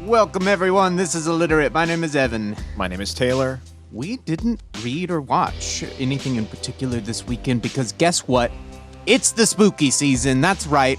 Welcome, everyone. This is Illiterate. My name is Evan. My name is Taylor. We didn't read or watch anything in particular this weekend because guess what? It's the spooky season. That's right.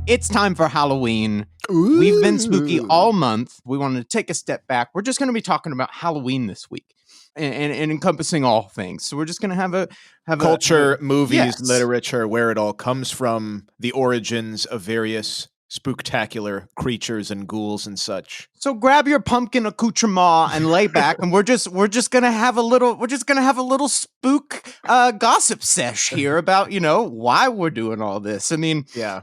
It's time for Halloween. Ooh. We've been spooky all month. We wanted to take a step back. We're just going to be talking about Halloween this week and encompassing all things. So we're just going to have culture, movies, yes. literature, where it all comes from, the origins of various spooktacular creatures and ghouls and such. So grab your pumpkin accoutrement and lay back, and we're just gonna have a little spook gossip sesh here about why we're doing all this. I mean, yeah.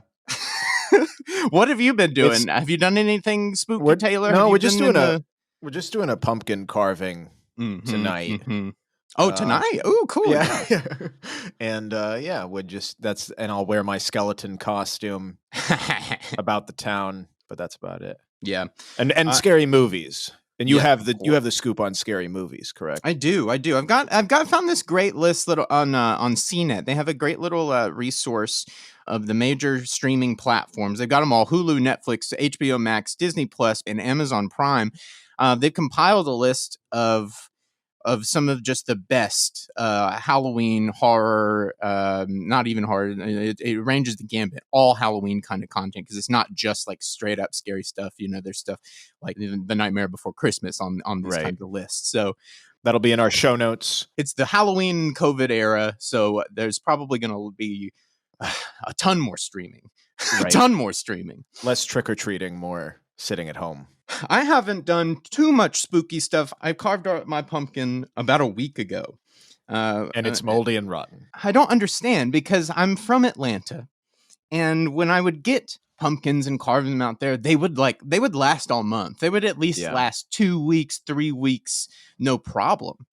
What have you been doing? Have you done anything spooky, Taylor? No, we're just doing a pumpkin carving tonight. Mm-hmm. Oh, tonight? Oh, cool. Yeah. And and I'll wear my skeleton costume about the town, but that's about it. Yeah. And scary movies. And you have the scoop on scary movies, correct? I do. I've found this great list on CNET. They have a great little resource of the major streaming platforms. They've got them all: Hulu, Netflix, HBO Max, Disney Plus, and Amazon Prime. They've compiled a list of some of just the best Halloween horror, not even horror. It ranges the gambit, all Halloween kind of content, because it's not just like straight up scary stuff. There's stuff like The Nightmare Before Christmas on this kind of list. So that'll be in our show notes. It's the Halloween COVID era, so there's probably going to be a ton more streaming, right. A ton more streaming, less trick-or-treating, more sitting at home. I haven't done too much spooky stuff. I carved out my pumpkin about a week ago. And it's moldy and rotten. I don't understand, because I'm from Atlanta. And when I would get pumpkins and carve them out there, they would last all month. They would at least last 2 weeks, 3 weeks, no problem.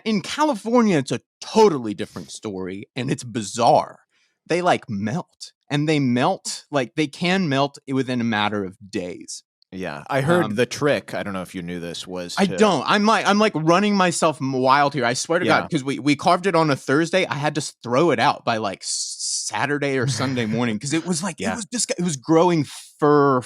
In California, it's a totally different story, and it's bizarre. They melt, and they can melt within a matter of days. Yeah, I heard the trick. I don't know if you knew this was. I'm running myself wild here. I swear to God, because we carved it on a Thursday. I had to throw it out by Saturday or Sunday morning, because it was it was growing fur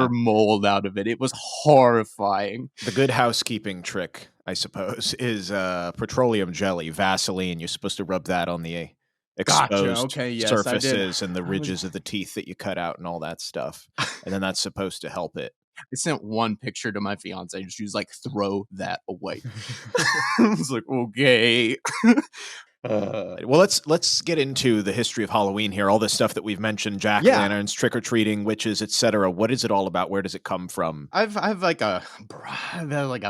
mold out of it. It was horrifying. The good housekeeping trick, I suppose, is petroleum jelly, Vaseline. You're supposed to rub that on the exposed surfaces and the ridges of the teeth that you cut out and all that stuff, and then that's supposed to help it. I sent one picture to my fiance, and she was like, "Throw that away." I was like, "Okay." Well, let's get into the history of Halloween here. All this stuff that we've mentioned: jack-o'-lanterns, trick-or-treating, witches, etc. What is it all about? Where does it come from? I've a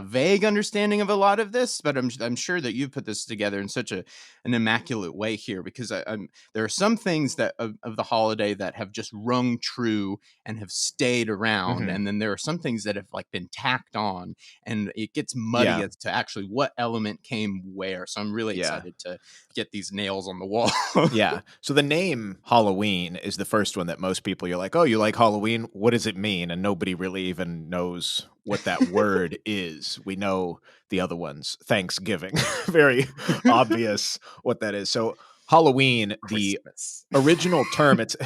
vague understanding of a lot of this, but I'm sure that you put this together in such an immaculate way here, because there are some things that of the holiday that have just rung true and have stayed around, and then there are some things that have been tacked on, and it gets muddy as to actually what element came where. So I'm really excited to get these nails on the wall. Yeah. So the name Halloween is the first one that most people, you're like, oh, you like Halloween? What does it mean? And nobody really even knows what that word is. We know the other ones. Thanksgiving. Very obvious what that is. So Halloween, Christmas. The original term, it's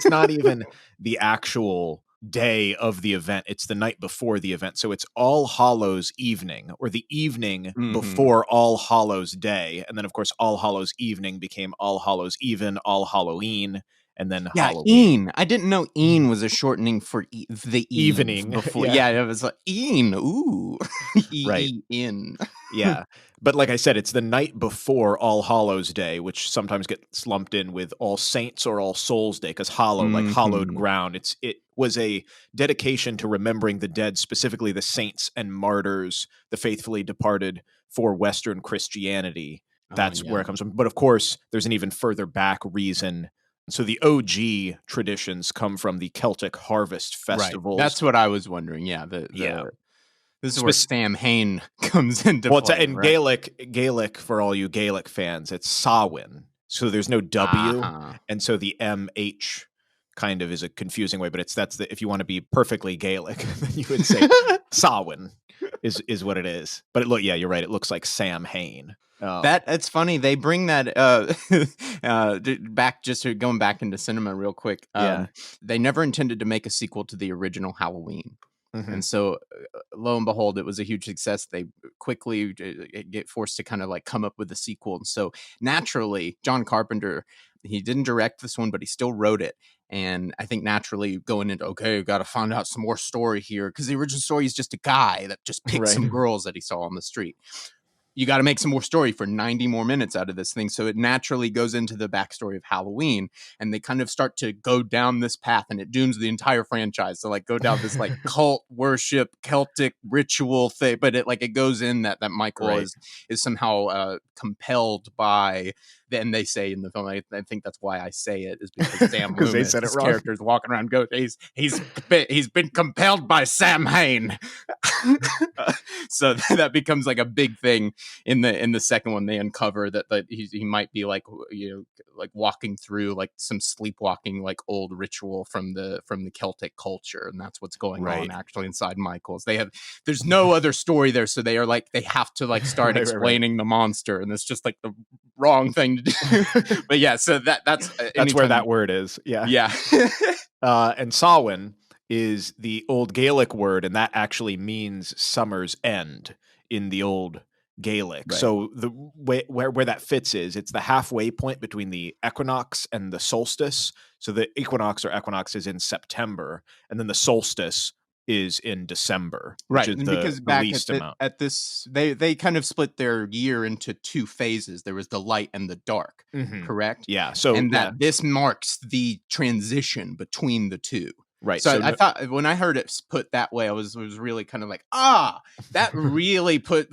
not even the actual day of the event. It's the night before the event. So it's All Hallows Evening, or the evening before All Hallows Day. And then, of course, All Hallows Evening became All Hallows Even, All Halloween, and then Halloween. I didn't know "een" was a shortening for the evening before. It was like "een." Ooh, right. In. Yeah. But like I said, it's the night before All Hallows Day, which sometimes gets lumped in with All Saints or All Souls Day, because hallowed ground. It was a dedication to remembering the dead, specifically the saints and martyrs, the faithfully departed for Western Christianity. That's where it comes from. But of course, there's an even further back reason. So the OG traditions come from the Celtic harvest festivals. Right. That's what I was wondering. Yeah. This is where Sam Hain comes into play. In Gaelic, for all you Gaelic fans, it's Samhain. So there's no W. And so the MH kind of is a confusing way, but if you want to be perfectly Gaelic, then you would say Samhain is what it is. But yeah, you're right. It looks like Sam Hain. It's funny. They bring that back, just going back into cinema real quick. Yeah. They never intended to make a sequel to the original Halloween. Mm-hmm. And so, lo and behold, it was a huge success. They quickly get forced to kind of like come up with a sequel. And so, naturally, John Carpenter, he didn't direct this one, but he still wrote it. And I think naturally going into, okay, got to find out some more story here, because the original story is just a guy that just picked Right. some girls that he saw on the street. You got to make some more story for 90 more minutes out of this thing. So it naturally goes into the backstory of Halloween, and they kind of start to go down this path, and it dooms the entire franchise. So like go down this like cult worship, Celtic ritual thing, but it goes in that Michael Right. is somehow compelled by. Then they say in the film, I think that's why I say it, is because Sam Loomis, they said it his wrong. character's walking around, he's been compelled by Sam Hain. So that becomes like a big thing in the second one. They uncover that he might be like, like walking through like some sleepwalking like old ritual from the Celtic culture, and that's what's going on actually inside Michael's. There's no other story there, so they have to like start explaining the monster, and it's just like the wrong thing to do. But yeah, so that's where that word is. Yeah. And Samhain is the old Gaelic word, and that actually means summer's end in the old Gaelic. Right. So the way where that fits is it's the halfway point between the equinox and the solstice. So the equinox is in September, and then the solstice is in December, which is because back least amount. At this, they kind of split their year into two phases. There was the light and the dark, correct? Yeah. So this marks the transition between the two. Right. So I thought when I heard it put that way, I was really kind of like, that really puts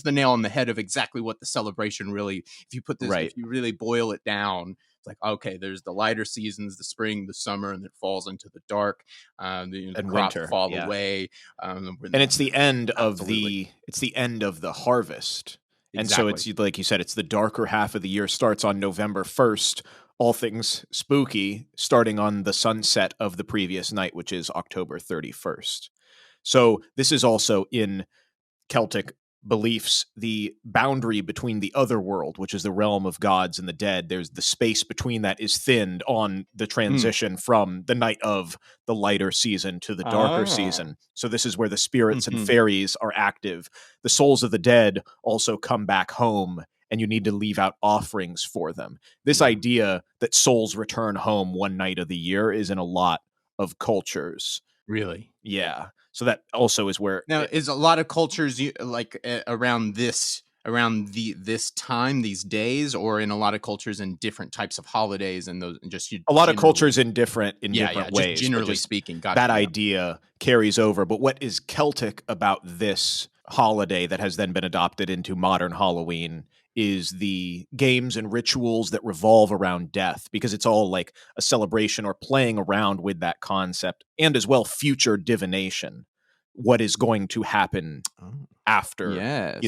the nail on the head of exactly what the celebration really. If you put this, if you really boil it down, it's like, okay, there's the lighter seasons, the spring, the summer, and it falls into the dark, and winter fall away, and it's the end of the harvest. Exactly. And so it's like you said, it's the darker half of the year starts on November 1st. All things spooky, starting on the sunset of the previous night, which is October 31st. So this is also in Celtic beliefs, the boundary between the other world, which is the realm of gods and the dead. There's the space between that is thinned on the transition from the night of the lighter season to the darker season. So this is where the spirits and fairies are active. The souls of the dead also come back home, and you need to leave out offerings for them. This idea that souls return home one night of the year is in a lot of cultures. Really? Yeah. So that also is where is a lot of cultures like around this time, these days, or in a lot of cultures in different types of holidays, and those just a lot of cultures in different ways. Generally speaking, that idea carries over. But what is Celtic about this holiday that has then been adopted into modern Halloween is the games and rituals that revolve around death, because it's all like a celebration or playing around with that concept, and as well future divination, what is going to happen after,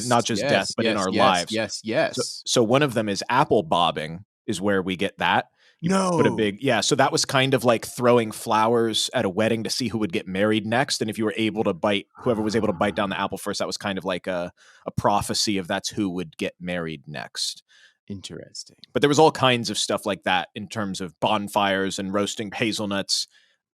not just death, but in our lives. Yes. So one of them is apple bobbing, is where we get that. Put a big, so that was kind of like throwing flowers at a wedding to see who would get married next. And if you were able to whoever was able to bite down the apple first, that was kind of like a prophecy of that's who would get married next. Interesting. But there was all kinds of stuff like that in terms of bonfires and roasting hazelnuts.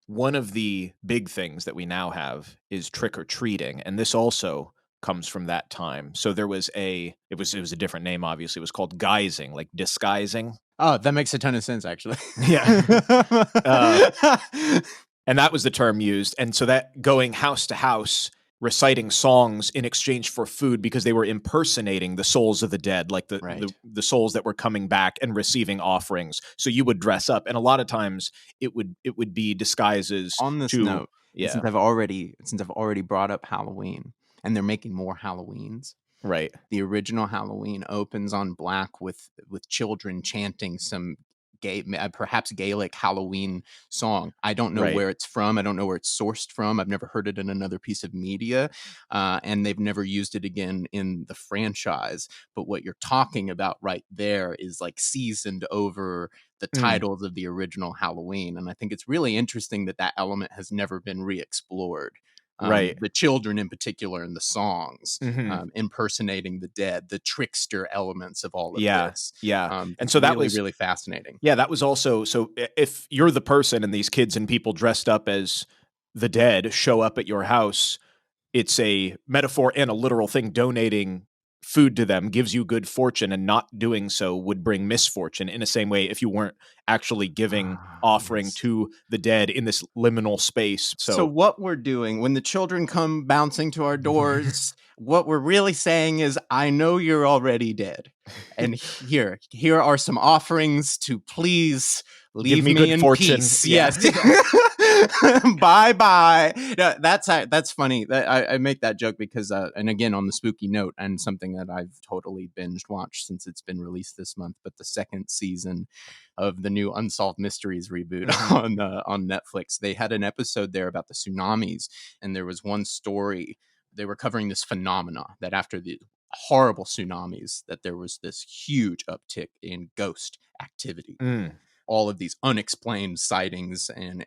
One of the big things that we now have is trick-or-treating. And this also comes from that time. So there was it was a different name, obviously. It was called guising, like disguising. Oh, that makes a ton of sense, actually. Yeah. And that was the term used. And so that going house to house, reciting songs in exchange for food, because they were impersonating the souls of the dead, like the souls that were coming back and receiving offerings. So you would dress up. And a lot of times it would be disguises. On this note, since I've already brought up Halloween, and they're making more Halloweens. Right. The original Halloween opens on black with children chanting some perhaps Gaelic Halloween song. I don't know where it's from. I don't know where it's sourced from. I've never heard it in another piece of media, and they've never used it again in the franchise. But what you're talking about right there is like seasoned over the titles of the original Halloween, and I think it's really interesting that element has never been re-explored. Right. the children in particular in the songs, Mhm. impersonating the dead, the trickster elements of all of Yeah, this. yeah, and so that Really, was really fascinating. yeah, that was also so if you're the person and these kids and people dressed up as the dead show up at your house, it's a metaphor and a literal thing. Donating food to them gives you good fortune, and not doing so would bring misfortune in the same way if you weren't actually giving Ah, offering yes. to the dead in this liminal space. So So what we're doing when the children come bouncing to our doors, what we're really saying is, I know you're already dead. And here are some offerings to please give leave me me good in fortune. peace. Yeah. Yes. Bye bye. No, that's funny. I make that joke because and again on the spooky note, and something that I've totally binged watched since it's been released this month, but the second season of the new Unsolved Mysteries reboot Mhm. on Netflix. They had an episode there about the tsunamis, and there was one story. They were covering this phenomena that after the horrible tsunamis, that there was this huge uptick in ghost activity. Mm, All of these unexplained sightings and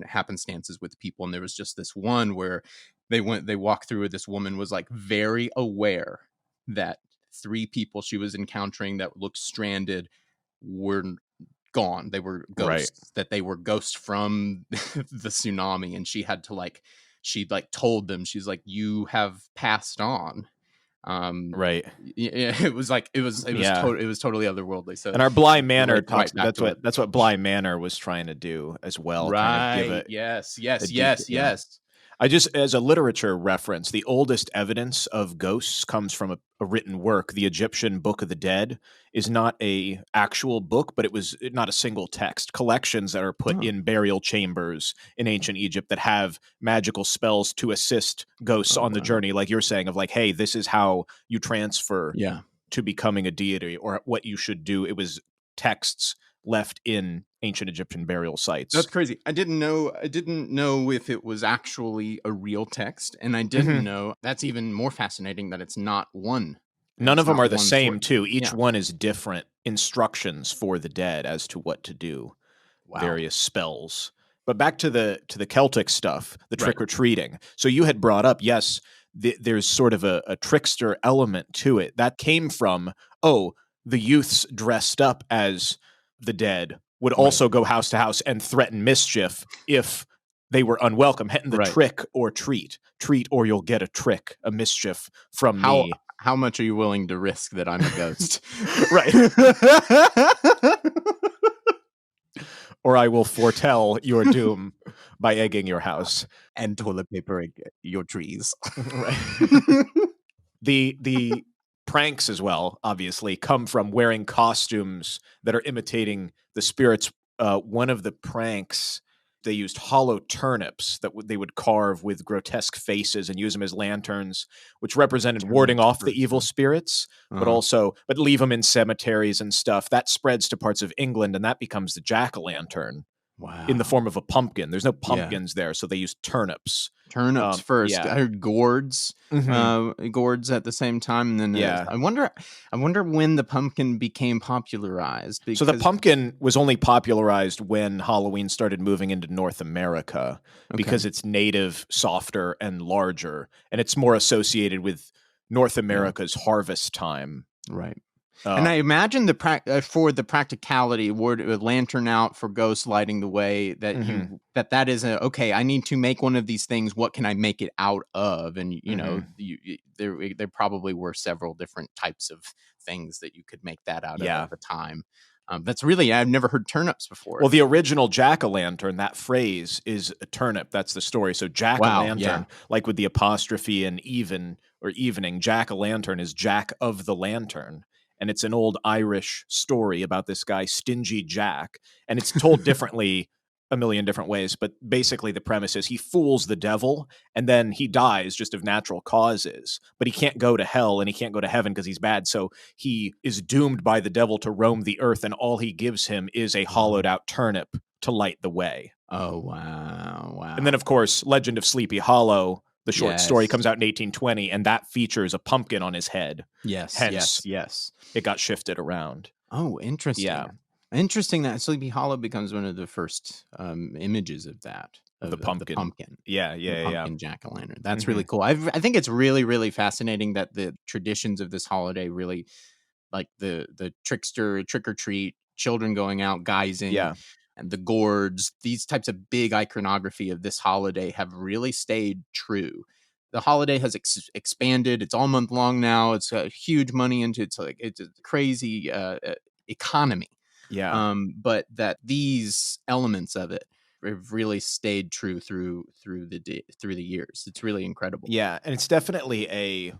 happenstances with people, and there was just this one where they walked through it. This woman was like very aware that three people she was encountering that looked stranded were gone. They were right, ghosts, that they were ghosts from the tsunami. And she like told them, she's like, you have passed on. right. Yeah, it was like, Yeah. it was totally otherworldly. So And our Bly it Manor relates talks right back to it. that's what Bly Manor was trying to do as well, kind of give Right. it Yes, a yes, deep yes, yeah. yes. I just as a literature reference, the oldest evidence of ghosts comes from a written work. The Egyptian Book of the Dead is not a actual book, but it was not a single text. Collections that are put Oh, in burial chambers in ancient Egypt that have magical spells to assist ghosts oh on the wow. journey, like you're saying, of like, hey, this is how you transfer Yeah. to becoming a deity or what you should do. It was texts left in ancient Egyptian burial sites. That's crazy. I didn't know if it was actually a real text, and I didn't Mhm. know, that's even more fascinating, that it's not one. None of It's them not are the one same, source. too. Each Yeah. one is different instructions for the dead as to what to do, Wow. various spells. But back to the Celtic stuff, the Right. trick or treating. So you had brought up, yes, there's sort of a trickster element to it that came from, oh, the youths dressed up as the dead would Right. also go house to house and threaten mischief if they were unwelcome. Hitting the Right. trick or treat or you'll get a trick, a mischief from How me. how much are you willing to risk that I'm a ghost? Right. Or I will foretell your doom by egging your house. And toilet paper your trees. Right. The pranks as well, obviously, come from wearing costumes that are imitating the spirits. One of the pranks, they used hollow turnips that they would carve with grotesque faces and use them as lanterns, which represented warding Turnips off the evil person. spirits, Uh-huh. but leave them in cemeteries and stuff. That spreads to parts of England, and that becomes the jack-o'-lantern in the Wow. form of a pumpkin. There's no Yeah. pumpkins there, so they use turnips. Turnips first. I Yeah. heard gourds, Mhm. gourds at the same time. And then Yeah. I wonder when the pumpkin became popularized, So the because pumpkin was only popularized when Halloween started moving into North America okay, because it's native, softer, and larger, and it's more associated with North yeah, America's harvest time. right. And I Um, imagine for the practicality, word a lantern out for ghosts lighting the way, that mhm, that is a okay. I need to make one of these things. What can I make it out of? And mhm. there probably were several different types of things that you could make that out of at Yeah. the time. That's really, I've never heard turnips Well, before. the original jack-o'-lantern, that phrase is a turnip. That's the story. So Wow. Yeah. jack-o'-lantern, like with the apostrophe and even or evening, jack-o'-lantern is Jack of the Lantern. And it's an old Irish story about this guy, Stingy Jack. And it's told differently a million different ways. But basically, the premise is he fools the devil and then he dies just of natural causes. But he can't go to hell and he can't go to heaven because he's bad. So he is doomed by the devil to roam the earth, and all he gives him is a hollowed Oh. out turnip to light the way. Oh wow. And then, Wow. of course, Legend of Sleepy Hollow, the short story, Yes. comes out in 1820, and that features a pumpkin on his head. Yes. Yes. Hence, Yes. it got shifted around. Oh, Yeah. interesting. Interesting that Sleepy Hollow becomes one of the first images of that. The of the pumpkin. pumpkin. Yeah, The yeah, yeah. pumpkin jack-o'-lantern. That's really Mhm. cool. I think it's really, really fascinating that the traditions of this holiday really like the trickster, trick or treat, children going out guising, Yeah. and the gourds, these types of big iconography of this holiday have really stayed true. The holiday has expanded. It's all month long now. It's got huge money into it's like it's a crazy economy. Yeah. But that these elements of it have really stayed true through the years. It's really incredible. Yeah, and it's definitely a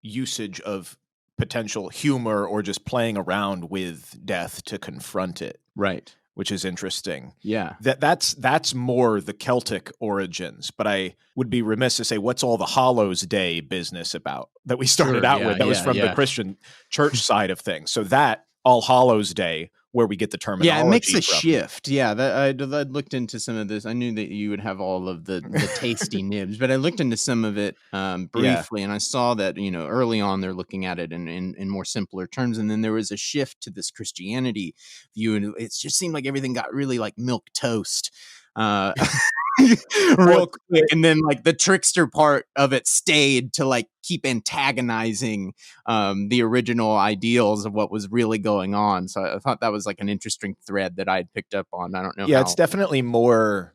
usage of potential humor or just playing around with death to confront it, Right. which is interesting. Yeah. That's more the Celtic origins, but I would be remiss to say what's all the Hallows Day business about that we started Sure. out Yeah. with. That was Yeah. from the Yeah. Christian church side of things. So that All Hallows Day, where we get the Yeah, it makes terminology a from. shift. Yeah, that I looked into some of this. I knew that you would have all of the tasty nibs, but I looked into some of it Yeah. briefly, and I saw that early on they're looking at it in more simpler terms, and then there was a shift to this Christianity view, and it just seemed like everything got really like milk toast. Uh, Well, real quick, and then like the trickster part of it stayed to like keep antagonizing the original ideals of what was really going on. So I thought that was like an interesting thread that I had picked up on. I don't know yeah, it's how. definitely more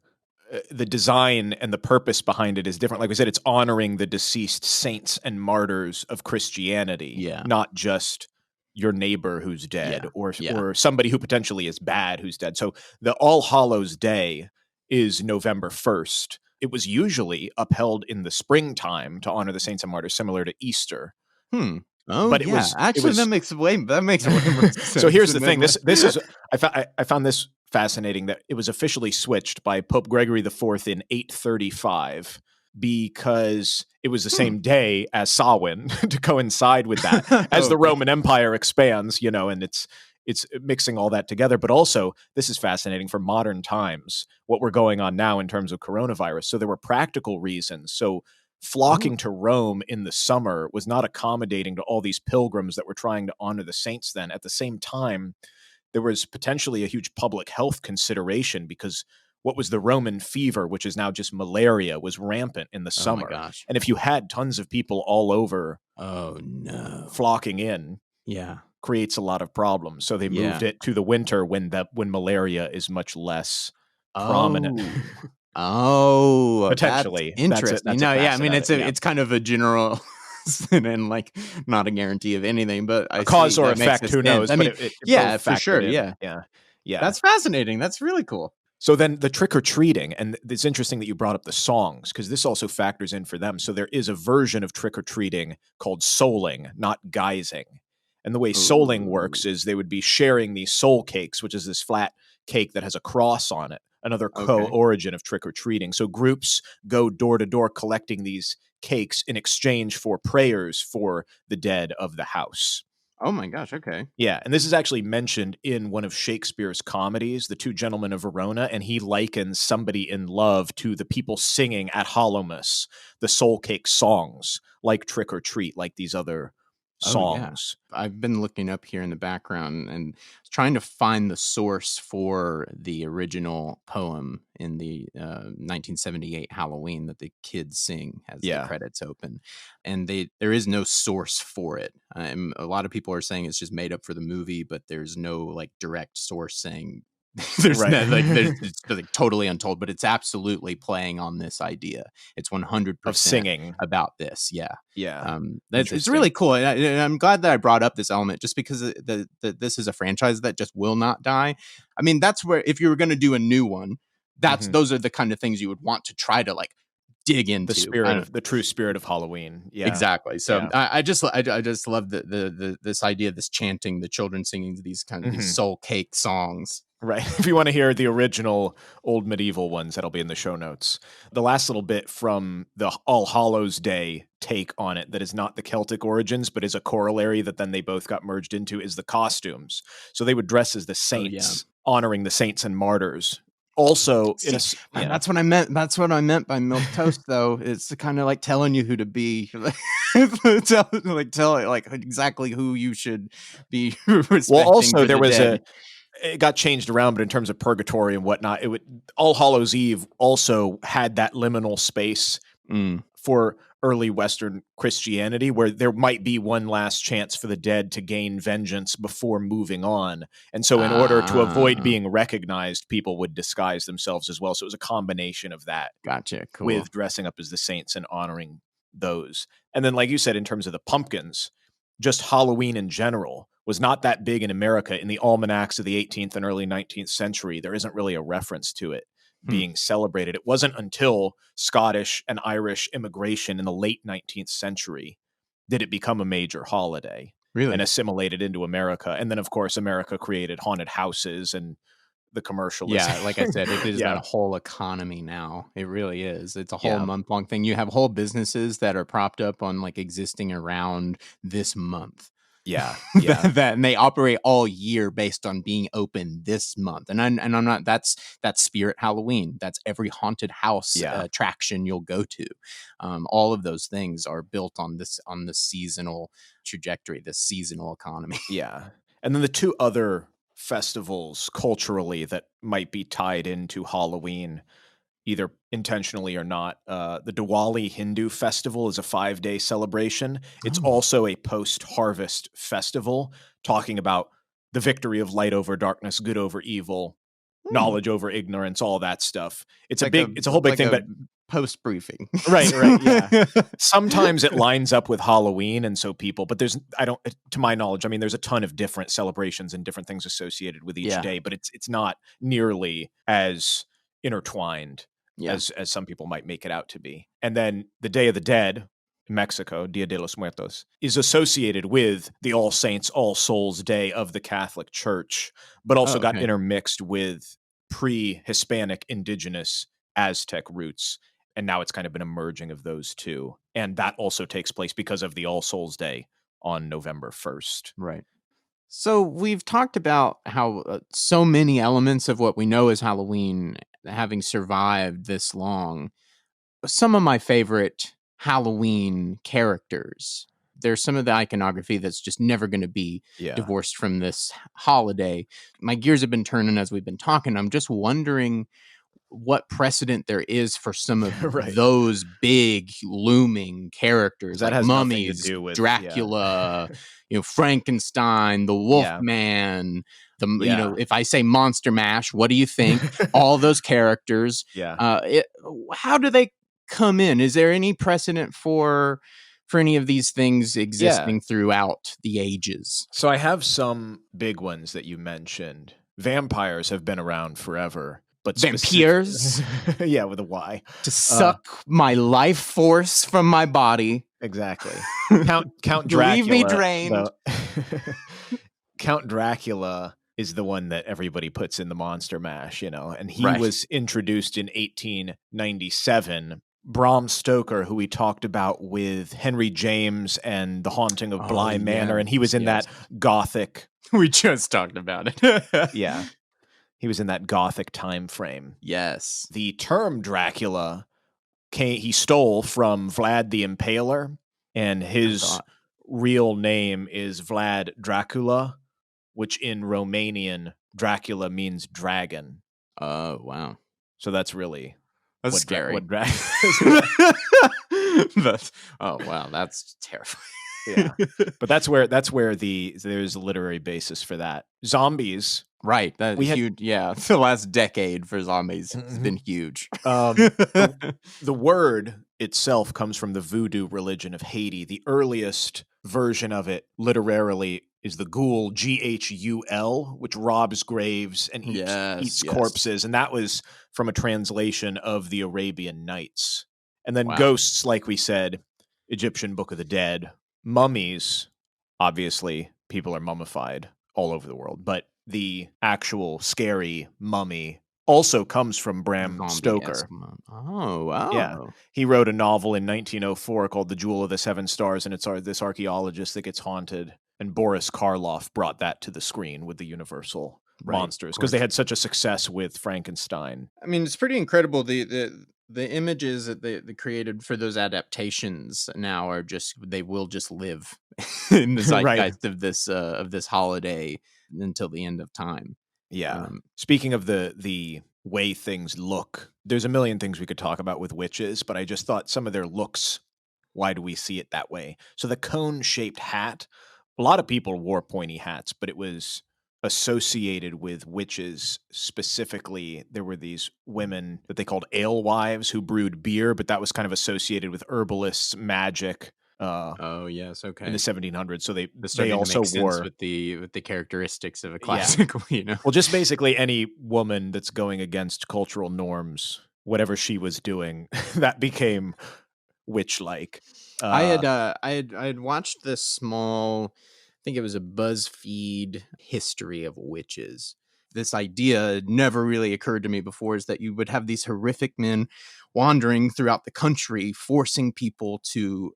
the design and the purpose behind it is different. Like we said, it's honoring the deceased saints and martyrs of Christianity, Yeah, not just your neighbor who's dead yeah, or yeah. or somebody who potentially is bad who's dead. So the All Hallows Day is November 1st. It was usually upheld in the springtime to honor the saints and martyrs, similar to Easter. Hmm. Oh But it yeah. was it Actually, was that makes way more so sense. here's the And thing. then This is I found this fascinating that it was officially switched by Pope Gregory IV in 835 because it was the hmm. same day as Samhain to coincide with that. As the Okay. Roman Empire expands, and it's mixing all that together. But also, this is fascinating for modern times, what we're going on now in terms of coronavirus. So there were practical reasons. So Oh. flocking to Rome in the summer was not accommodating to all these pilgrims that were trying to honor the saints then. At the same time, there was potentially a huge public health consideration because what was the Roman fever, which is now just malaria, was rampant in the Oh my summer. gosh. And if you had tons of people all over Oh no. flocking in, Yeah. creates a lot of problems. So they moved Yeah. it to the winter when malaria is much less prominent. Oh. Oh, that's Potentially. That's it. interesting. That's a No, yeah, I facet mean, of it. Yeah. it's kind of a general and like not a guarantee of anything, but A I see cause or that makes effect, who sense. knows? I But mean, it both yeah, for factored sure. in. Yeah. Yeah. Yeah. That's fascinating. That's really cool. So then the trick or treating, and it's interesting that you brought up the songs because this also factors in for them. So there is a version of trick or treating called souling, not guising. And the way souling Ooh. works is they would be sharing these soul cakes, which is this flat cake that has a cross on it, another Okay. co-origin of trick or treating. So groups go door to door collecting these cakes in exchange for prayers for the dead of the house. Oh my gosh. Okay. Yeah, and this is actually mentioned in one of Shakespeare's comedies, The Two Gentlemen of Verona, and he likens somebody in love to the people singing at Hallowmas, the soul cake songs, like Trick or Treat, like these other Oh yeah. songs. I've been looking up here in the background and trying to find the source for the original poem in the 1978 Halloween that the kids sing as the Yeah, credits open, and there is no source for it. A lot of people are saying it's just made up for the movie, but there's no like direct source saying there's right. no like there's it's like totally untold, but it's absolutely playing on this idea. It's Of 100% singing. about this. Yeah. Yeah, That's it's interesting. really cool, and I'm glad that I brought up this element just because this is a franchise that just will not die. I mean, that's where if you were going to do a new one, Mhm. those are the kind of things you would want to try to like dig into. I don't, The true spirit of Halloween. Yeah, exactly. So yeah. I just love the this idea, this chanting, the children singing these kind of these Mhm. soul cake songs. Right. If you want to hear the original old medieval ones, that'll be in the show notes. The last little bit from the All Hallows Day take on it that is not the Celtic origins, but is a corollary that then they both got merged into is the costumes. So they would dress as the Oh yeah. saints, honoring the saints and martyrs. Also, See, man, yeah. that's what I meant. That's what I meant by milk toast, though. It's kind of like telling you who to be, tell like exactly who you should be Well, respecting also for the dead. it got changed around, but in terms of purgatory and whatnot, All Hallows Eve also had that liminal space for early Western Christianity, where there might be one last chance for the dead to gain vengeance before moving on. And so in order to avoid being recognized, people would disguise themselves as well. So it was a combination of that. Gotcha. Cool. With dressing up as the saints and honoring those. And then, like you said, in terms of the pumpkins, just Halloween in general was not that big in America. In the almanacs of the 18th and early 19th century, there isn't really a reference to it being celebrated. It wasn't until Scottish and Irish immigration in the late 19th century did it become a major holiday. Really? And assimilated into America. And then, of course, America created haunted houses and the commercialism. Yeah, like I said, it is about a whole economy now. It really is. It's a whole month-long thing. You have whole businesses that are propped up on like existing around this month. Yeah. And they operate all year based on being open this month. And I'm not. That's Spirit Halloween. That's every haunted house attraction you'll go to. All of those things are built on the seasonal trajectory, this seasonal economy. Yeah, and then the two other festivals culturally that might be tied into Halloween, either intentionally or not. The Diwali Hindu festival is a 5-day celebration. It's also a post-harvest festival, talking about the victory of light over darkness, good over evil, knowledge over ignorance, all that stuff. It's a whole big thing, but post briefing. Right. Yeah. Sometimes it lines up with Halloween. And so but to my knowledge, I mean, there's a ton of different celebrations and different things associated with each day, but it's not nearly as intertwined as some people might make it out to be. And then the Day of the Dead in Mexico, Dia de los Muertos, is associated with the All Saints, All Souls Day of the Catholic Church, but also got intermixed with pre-Hispanic indigenous Aztec roots. And now it's kind of been a merging of those two. And that also takes place because of the All Souls Day on November 1st. Right. So we've talked about how so many elements of what we know as Halloween having survived this long. Some of my favorite Halloween characters. There's some of the iconography that's just never going to be divorced from this holiday. My gears have been turning as we've been talking. I'm just wondering what precedent there is for some of those big looming characters that like has mummies, nothing to do with Dracula, Frankenstein, the Wolfman, if I say Monster Mash, what do you think? All those characters. How do they come in? Is there any precedent for any of these things existing throughout the ages? So I have some big ones that you mentioned. Vampires have been around forever. But vampires? With a Y. To suck my life force from my body. Exactly. Count Dracula. Leave me drained. Count Dracula is the one that everybody puts in the Monster Mash, and he was introduced in 1897. Bram Stoker, who we talked about with Henry James and The Haunting of Bly Manor, and he was in that gothic. We just talked about it. He was in that gothic time frame. Yes. The term Dracula he stole from Vlad the Impaler, and his real name is Vlad Dracula, which in Romanian, Dracula means dragon. Oh, wow. So that's really scary. What Dracula is. Oh, wow. That's terrifying. But that's where there's a literary basis for that. Zombies. Right. That's huge. The last decade for zombies has been huge. The word itself comes from the voodoo religion of Haiti. The earliest version of it, literarily, is the ghoul, Ghul, which robs graves and eats corpses. And that was from a translation of the Arabian Nights. And then ghosts, like we said, Egyptian Book of the Dead. Mummies, obviously, people are mummified all over the world. But the actual scary mummy also comes from Bram Stoker. Oh, wow. Yeah. He wrote a novel in 1904 called The Jewel of the Seven Stars, and it's this archaeologist that gets haunted. And Boris Karloff brought that to the screen with the Universal monsters because they had such a success with Frankenstein. I mean, it's pretty incredible. The images that they created for those adaptations now are they will just live in the zeitgeist of this holiday until the end of time. Yeah. Speaking of the way things look, there's a million things we could talk about with witches, but I just thought some of their looks, why do we see it that way? So the cone-shaped hat, a lot of people wore pointy hats, but it was associated with witches specifically. There were these women that they called alewives who brewed beer, but that was kind of associated with herbalists, magic, Oh yes, in the okay. 1700s. So That's they starting to also make sense wore, with the characteristics of a yeah. classic, you know. Well, just basically any woman that's going against cultural norms, whatever she was doing, that became witch-like. I had watched this small, I think it was a BuzzFeed history of witches. This idea had never really occurred to me before, is that you would have these horrific men wandering throughout the country, forcing people to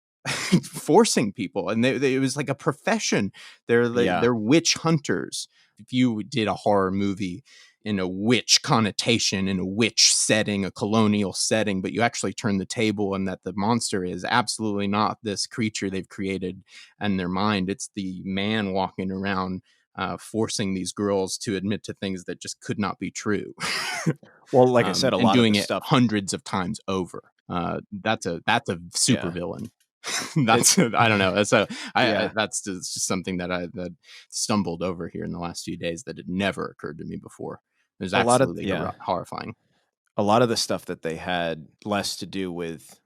forcing people, and it was like a profession. Yeah. They're witch hunters. If you did a horror movie in a witch connotation, in a witch setting, a colonial setting, but you actually turn the table and that the monster is absolutely not this creature they've created in their mind. It's the man walking around forcing these girls to admit to things that just could not be true. Well, like I said, a And lot of doing the it stuff, hundreds of times over. That's a super yeah. villain. It I don't know. yeah. That's just something that stumbled over here in the last few days that had never occurred to me before. It was A lot of absolutely yeah. horrifying. A lot of the stuff that they had less to do with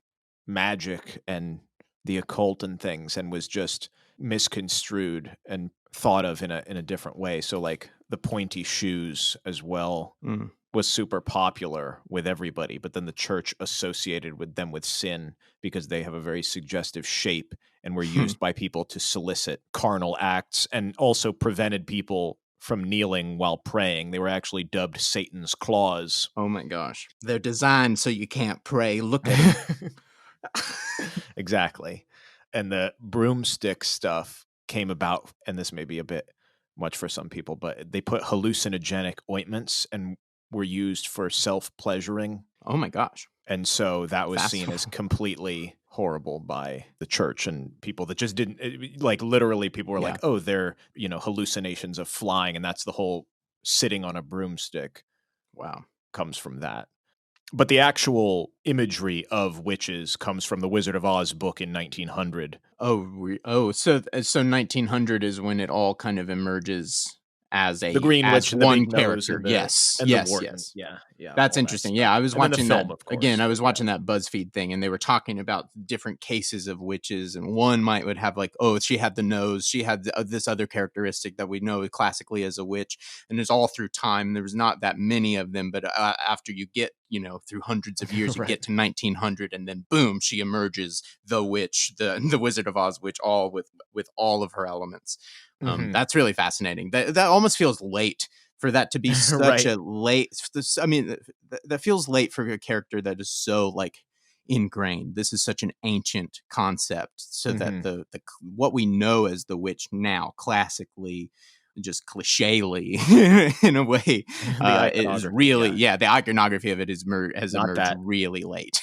magic and the occult and things, and was just misconstrued and thought of in a different way. So like the pointy shoes as well Mm. was super popular with everybody, but then the church associated with them with sin because they have a very suggestive shape and were used by people to solicit carnal acts, and also prevented people from kneeling while praying. They were actually dubbed Satan's claws. Oh my gosh. They're designed so you can't pray. Look at them. Exactly. And the broomstick stuff came about, and this may be a bit much for some people, but they put hallucinogenic ointments and were used for self-pleasuring. Oh my gosh. And so that was Fast. seen as completely horrible by the church and people that just didn't, like, literally people were Yeah. like, oh, they're, hallucinations of flying. And that's the whole sitting on a broomstick Wow. comes from that. But the actual imagery of witches comes from the Wizard of Oz book in 1900. So 1900 is when it all kind of emerges as The Green Witch and the one big nose character. and the Yes, and the yes, Wharton. yes. Yeah, yeah, That's all that interesting. Yeah, stuff. I was And then the watching that film, of again. course. I But was yeah. watching that BuzzFeed thing, and they were talking about different cases of witches, and one would have like, oh, she had the nose, she had this other characteristic that we know classically as a witch, and it's all through time. There was not that many of them, but after you get, through hundreds of years, you Right. get to 1900, and then boom, she emerges, the witch, the Wizard of Oz witch, all with all of her elements. Mhm. That's really fascinating. That almost feels late for that to be such Right. a late. I mean, that feels late for a character that is so like ingrained. This is such an ancient concept, so that Mhm. the what we know as the witch now, classically, just clichely in a way, The is iconography, really, yeah. the iconography of it has Not emerged that. really late.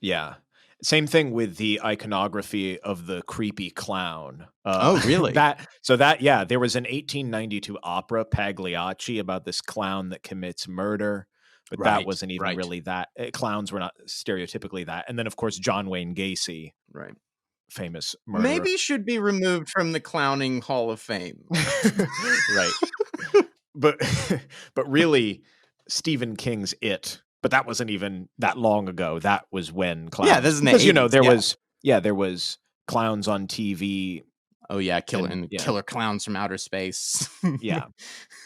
Yeah. Same thing with the iconography of the creepy clown. Oh, really? Yeah, there was an 1892 opera, Pagliacci, about this clown that commits murder, but that Right, wasn't even right, really that. Clowns were not stereotypically that. And then, of course, John Wayne Gacy, right. famous murderer. Maybe should be removed from the clowning Hall of Fame. Right. But but really, Stephen King's It, but that wasn't even that long ago. That was when Yeah, this clowns, is in the because 80s. there was clowns on TV. Oh yeah, And yeah, killer clowns from outer space. yeah.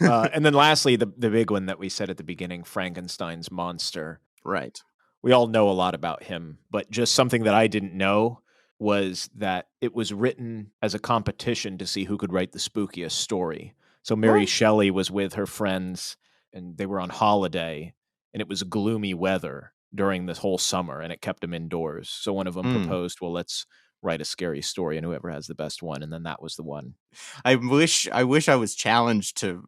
And then lastly, the big one that we said at the beginning, Frankenstein's monster. Right. We all know a lot about him, but just something that I didn't know was that it was written as a competition to see who could write the spookiest story. So Mary What? Shelley was with her friends, and they were on holiday, and it was gloomy weather during this whole summer, and it kept them indoors. So one of them Mm. proposed, well, let's write a scary story, and whoever has the best one, and then that was the one. I wish I was challenged to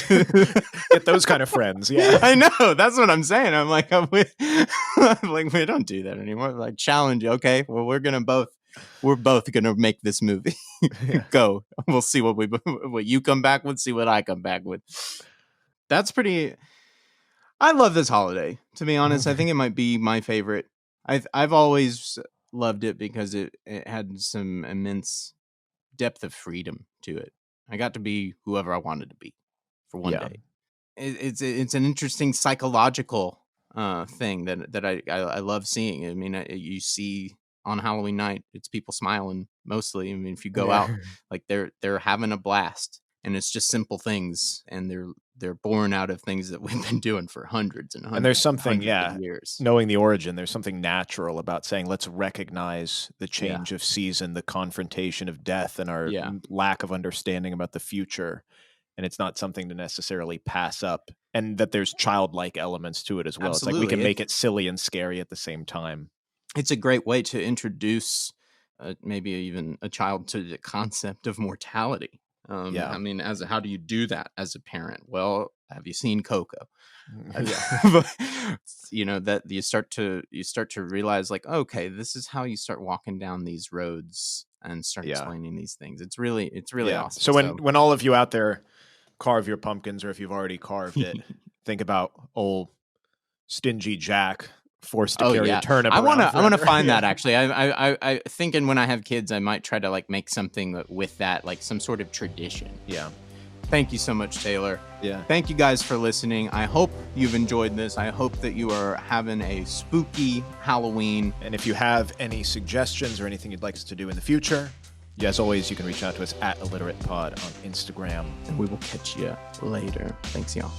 Get those kind of friends, yeah. I know, that's what I'm saying. I'm like, I'm like, we don't do that anymore. Like, challenge, okay? Well, we're both gonna make this movie. Yeah. Go. We'll see what you come back with, see what I come back with. That's pretty. I love this holiday. To be honest, I think it might be my favorite. I've always loved it because it had some immense depth of freedom to it. I got to be whoever I wanted to be for one Yeah. day. It's an interesting psychological thing that I love seeing. I mean, you see on Halloween night, it's people smiling mostly. I mean, if you go out, Yeah. like they're having a blast, and it's just simple things, and they're born out of things that we've been doing for hundreds and And there's hundreds and something, hundreds yeah, of years. knowing the origin, there's something natural about saying, let's recognize the Yeah. change of season, the confrontation of death, and our Yeah. lack of understanding about the future. And it's not something to necessarily pass up. And that there's childlike elements to it as well. It's like we can Absolutely. make it silly and scary at the same time. It's a great way to introduce maybe even a child to the concept of mortality. Yeah. I mean, how do you do that as a parent? Well, have you seen Coco? Yeah. You know, that you start to realize, like, okay, this is how you start walking down these roads and start Yeah. explaining these things. It's really Yeah. awesome. So when all of you out there carve your pumpkins, or if you've already carved it, think about old stingy Jack forced to carry a turnip. I want to forever. find Yeah. that, actually. I thinking when I have kids, I might try to like make something with that, like some sort of tradition. Yeah. Thank you so much, Taylor. Yeah. Thank you guys for listening. I hope you've enjoyed this. I hope that you are having a spooky Halloween. And if you have any suggestions or anything you'd like us to do in the future, as always, you can reach out to us at IlliteratePod on Instagram. And we will catch you later. Thanks, y'all.